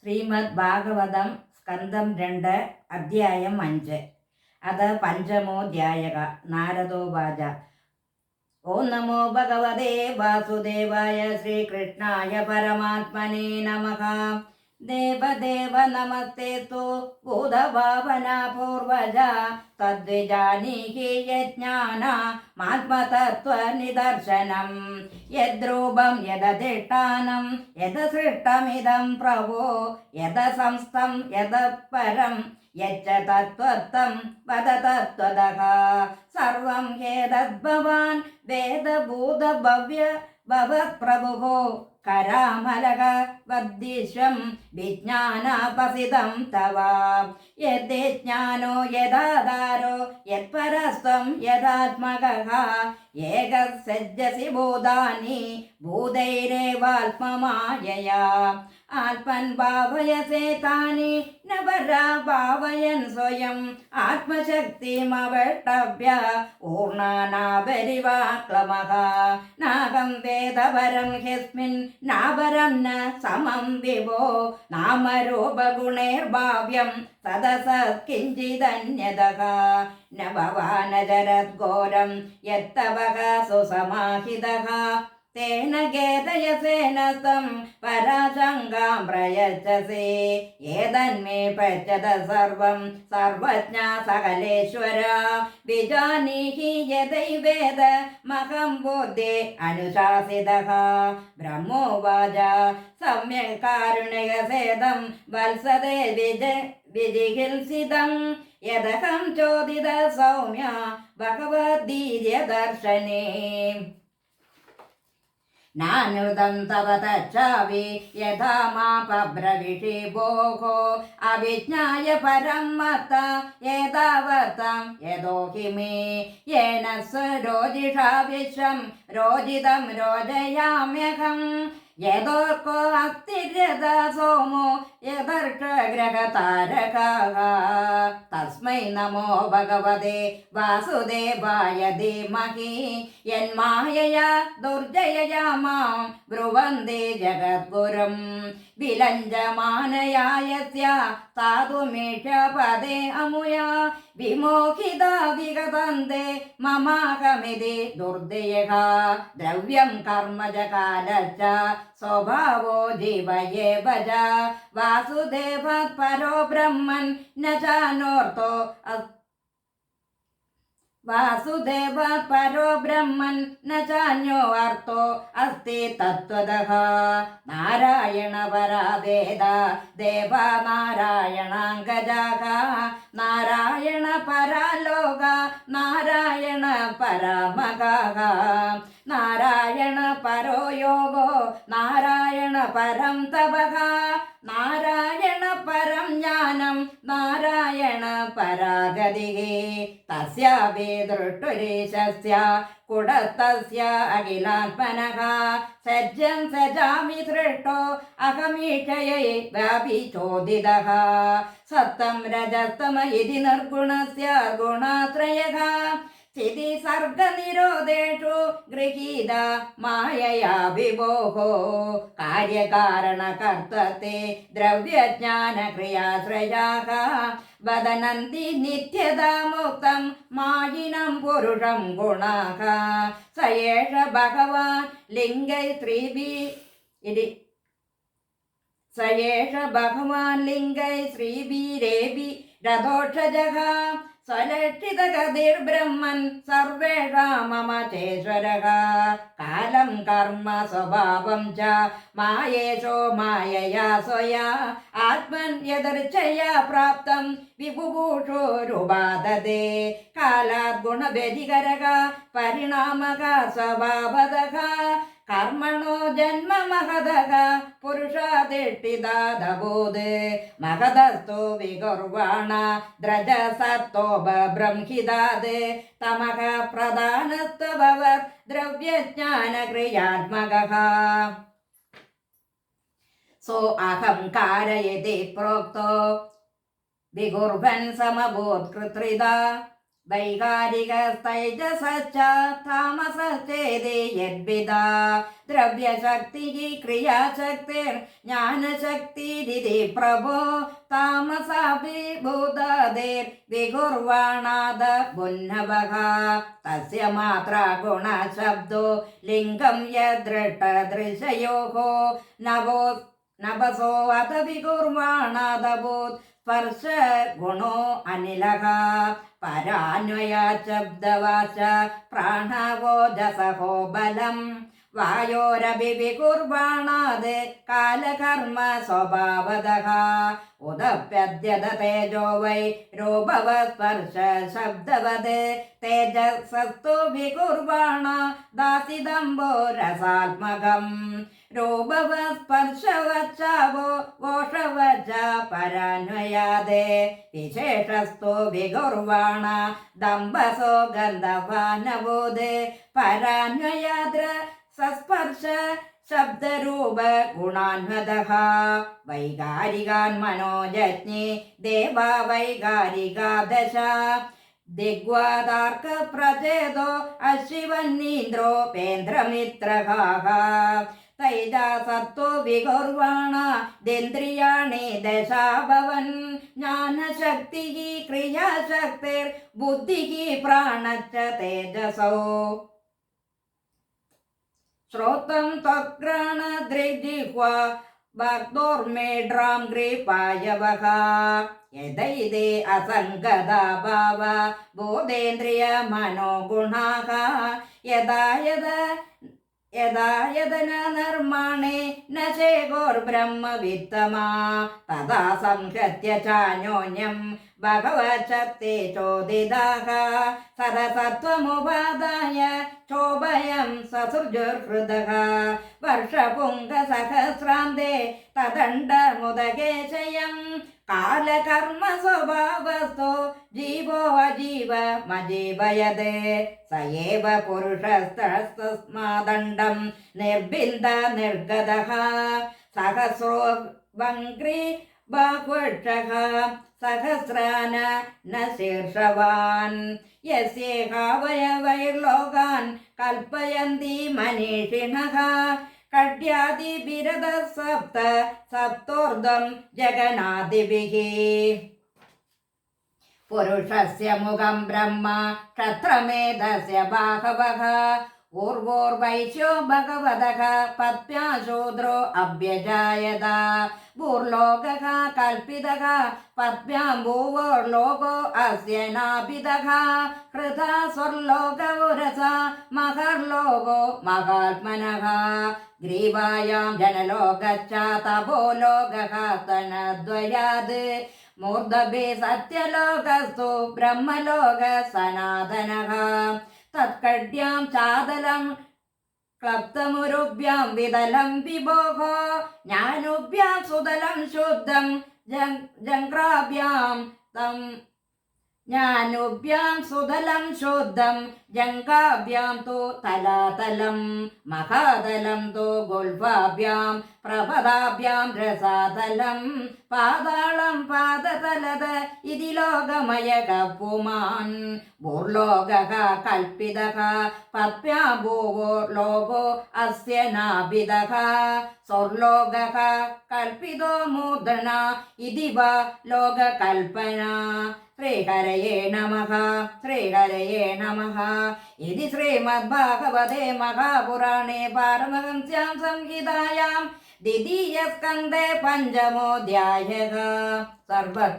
ശ്രീമദ് ഭാഗവതം സ്കന്ധം 2 അധ്യായം 5 അത് പഞ്ചമോധ്യായക. നാരദോവാച. ഓം നമോ ഭഗവതേ വാസുദേവായ ശ്രീകൃഷ്ണായ പരമാത്മനേ നമഃ. ദേവദേവ നമസ്തേസ്തു ഭൂതഭാവന പൂർവജ തദ്വിജാനീഹി യജ്ഞാനാത്മതത്വനിദർശനം യദ്രൂപം യദധിഷ്ഠാനം യദസൃഷ്ടമിദം പ്രഭോ യദസംസ്ഥം യദപരം യച്ച തത്വത്തം വദ തത്വതഃ സർവം ഹേതദ്ഭവാൻ വേദഭൂതഭവ്യ ഭവത്പ്രഭുഃ കരാമലക വദ്ദിശ്വം വിജ്ഞാനാപസിതം തവ യദ്ജ്ഞാനോ യദാധാരോ യത്പരസ്ത്വം യദാത്മകഃ ഏകഃ സജ്ജസി ഭൂതാനി ഭൂതൈരേവാത്മമായയാ ആത്മൻ ഭാവയസേ താനി ന പരാ ഭാവയൻ സ്വയം ആത്മശക്തിമവഷ്ടഭ്യ ഊർണാനാപരിവാക്ലമഃ നാഹം വേദപരം ഹ്യസ്മിൻ നാപരം ന സമം വിഭോ നാമരൂപഗുണൈർഭാവ്യം സദസത് കിഞ്ചിദന്യതഃ ന ഭവാനചരദ്ഘോരം യത്തവഃ സുസമാഹിതഃ തേന ഖേദയസേന സം പരാശങ്കാം പ്രയച്ഛസേ ഏതന്മേ പശ്യത സർവം സർവജ്ഞ സകലേശ്വര വിജാനീഹി യദൈവേദ മഹം ബോധേ അനുശാസിതഃ ബ്രഹ്മോവാച സമ്യക് കാരുണ്യകസേദം വത്സദേ വിജിഹിംസിതം യദഹം ചോദിത സൗമ്യ ഭഗവദ്ഗീതദർശനേ നാനുദം തവ തച്ഛാവി യഥാ മാപബ്രവിഷി ഭോः അവിജ്ഞായ പരം മത്ത ഏതാവത്തം യതോഹി മേ യേന സ്വരോജിഷാ വിശ്വം രോജിതം രോജയാമ്യഹം യതോർക്കോ അത്തിര്യത സോമോ യദർഷഗ്രഹതാരകഃ തസ്മൈ നമോ ഭഗവതേ വാസുദേവായ ധീമഹി യന്മായയാ ദുർജയയാ മാം ബ്രുവന്തി ജഗദ്ഗുരും വിലഞ്ജമാനയായസ്യ സാധുമീക്ഷപദേ അമുയാ വിമോഹിതാ വിഗതന്തെ മമാഹമിതി ദുർദയഃ ദ്രവ്യം കർമ്മജകാലശ്ച സ്വഭാവോ ജീവയേവ ച വാസുദേവാത് പരോ ബ്രഹ്മൻ ന ചാനോർത്തോ വാസുദേവാത് പരോ ബ്രഹ്മൻ ന ചാന്യോ അർത്ഥോ അസ്തി തത്വതഃ നാരായണ പരാ വേദ ദേവാ നാരായണാംഗജാഃ നാരായണ പരാ ലോക നാരായണ പരമഗഃ നാരായണ പരോ യോഗോ നാരായണ പരം തപഃ നാരായണ പരം ജ്ഞാനം നാരായണ പരാഗതിഃ തസ്യാപി ദൃഷ്ടുരീശസ്യ കുടസ്തസ്യ അഖിലാത്മനഃ സജ്ജം സജാമി സൃഷ്ടോ അഹമീക്ഷയൈ വ്യാപിചോദിതഃ സത്തം രജസ്തമ ഇതി നിർഗുണസ്യ ഗുണാത്രയഃ സ്ഥിതി സർഗനിരോധേഷു ഗൃഹീത മായയാ വിഭോः കാര്യകാരണകർത്തത്തെ ദ്രവ്യജ്ഞാനക്രിയാശ്രയാः വദനന്തി നിത്യതാ മുക്തം മായിനം പുരുഷം ഗുണാഃ സ ഏഷ ഭഗവാൻ ലിംഗൈ ശ്രീബീരേബി രഥോക്ഷജഃ സ്വലക്ഷിതഗതിർബ്രഹ്മൻ സർവേഷാമമചേശ്വരഃ കാലം കർമ്മ സ്വഭാവം ച മായേശോ മായയാ സ്വയാ ആത്മൻ യദർച്ഛയാ പ്രാപ്തം വിഭുഭൂഷോ രൂപാദതേ കാലാത് ഗുണവ്യതികരഃ പരിണാമക സ്വഭാവതഃ കർമ്മണോ ജന്മ മഹദഃ പുരുഷാധിഷ്ഠിതാദബോധ് മഹദസ്തോ വികുർവാണ ദ്രജസത്തോ ബ്രഹ്മിതാത് തമഃ പ്രധാനസ്ത്വഭവത് ദ്രവ്യജ്ഞാനക്രിയാത്മകഃ സോ അഹംകാരയതി പ്രോക്തോ വികുർവൻ സമഭൂത് കൃത്രിത വൈകാരികസ്തൈജസശ്ച താമസശ്ചേതി യദ്വിദാ ദ്രവ്യശക്തിഃ ക്രിയാശക്തിർ ജ്ഞാനശക്തിരിതി പ്രഭോ താമസാഭിഭൂതേർ വികുർവാണാദ പുന്നവഃ തസ്യ മാത്ര ഗുണശബ്ദോ ലിംഗം യദൃഷ്ടദൃശയോഃ നഭസോ അത വികുർവാണാദഭൂത് സ്പർശ ഗുണോ അനിലഃ പരാന്വയ ശബ്ദവാച പ്രാണവോജസഹോ ബലം വായോരഭി വികുർവാണാത് കാലകർമ്മ സ്വഭാവതഃ ഉദപ്യദ്യത തേജോ വൈ രൂപവത് സ്പർശ ശബ്ദവത് തേജസസ്തു വികുർവാണ ദാസിദംബോ രസാത്മകം രൂപവത് സ്പർശവച്ചാവോ ഘോഷവച്ച പരാന്വയാദേ വിശേഷസ്തു വികുർവാണ ദംബസോ ഗന്ധവാനവോദ് പരാന്വയാദ്ര സസ്പർശ ശബ്ദരൂപ ഗുണാന്വതഃ വൈകാരികാൻ മനോജജ്ഞേ ദേവാ വൈകാരികാ ദശ ദിഗ്വാദാർക്ക പ്രചേതോ അശിവന്നീന്ദ്രോപേന്ദ്രമിത്രഹാഹ തൈജസത്വോ വികുർവാണ ദേന്ദ്രിയാണി ദശാഭവൻ ജ്ഞാനശക്തിഃ ക്രിയാശക്തിർ ബുദ്ധിഃ പ്രാണശ്ച തേജസോ ശ്രോതം ത്വഗ്രാണദൃഗ്ജിഹ്വാ ഭക്തോർമേഢ്രാം ഗ്രീപായവഃ യദൈതേ അസംഗതാ ഭാവ ബോധേന്ദ്രിയ മനോഗുണാഃ യദാ നിർമ്മാണേ ന ചേകോർബ്രഹ്മവിത്തമാ തഥാ സംഹത്യ ചാന്യോന്യം ഭഗവച്ഛക്തി ചോദിതാഃ സദസത്വമുപാദായ ചോഭയം സസൃജുർഹൃദഃ വർഷപുംഗസഹസ്രാന്തേ തദണ്ഡമുദകേശയം കാലകർമ്മ സ്വഭാവസ്ഥോ ജീവോ അജീവമജീവയത് സ ഏവ പുരുഷസ്തസ്മാദണ്ഡം നിർബിന്ദ നിർഗതഃ സഹസ്രോ വംഗ്രി ബാഹ്വക്ഷഃ സഹസ്രാന ന ശീർഷവാൻ യസ്യേഹാവയവൈർലോകാൻ കൽപ്പയന്തി മനീഷിണഃ കഡ്യാദിഭിരത സപ്ത സപ്തോർധം ജഗനാദിഭിഃ പുരുഷസ്യ മുഖം ബ്രഹ്മ ക്ഷത്രമേധസ്യ ബാഹവഃ ഊർവോർവൈശ്യോ ഭഗവതഃ പത്മ്യാ ശൂദ്രോ അഭ്യജായത ഭൂർലോകഃ കൽപ്പിതഃ പത്മ്യാം ഭൂവോർലോകോ അസ്യ നാഭിതഃ ഹൃദാ സ്വർലോകൗരസ മഹർലോകോ മഹാത്മനഃ ഗ്രീവായാം ജനലോകശ്ച തപോലോകഃ തനദ്വയാത് മൂർധഭി സത്യലോകസ്തു ബ്രഹ്മലോക സനാതനഃ തത്കഡ്യാം ചാതലം ക്ലപ്തമുരുഭ്യാം വിതലം വിഭോഃ ജ്ഞാനുഭ്യാം സുതലം ശുദ്ധം ജംഘ്രാഭ്യാം തം ജ്ഞാനുഭ്യാം സുതലം ശുദ്ധം ജംഘാഭ്യാം തു തലാതലം മഹാതലം തു ഗുൽഫാഭ്യാം പ്രപദാഭ്യാം രസാതലം പാതാളം പാദതലത് ഇതി ലോകമയഃ പുമാൻ ഭൂർലോകഃ കൽപ്പിതഃ പത്മ്യാം ഭൂവോർലോകോ അസ്യ നാഭിതഃ സ്വർലോകഃ കൽപ്പിതോ മൂർധന ഇതി വാ ലോകകൽപ്പന ശ്രീഹരയേ നമഃ ശ്രീഹരയേ നമഃ ഇതി ശ്രീമദ്ഭാഗവതേ മഹാപുരാണേ പാരമഹംസ്യാം സംഹിതായാം ദ്വിതീയസ്കന്ധേ പഞ്ചമോऽധ്യായഃ സർവ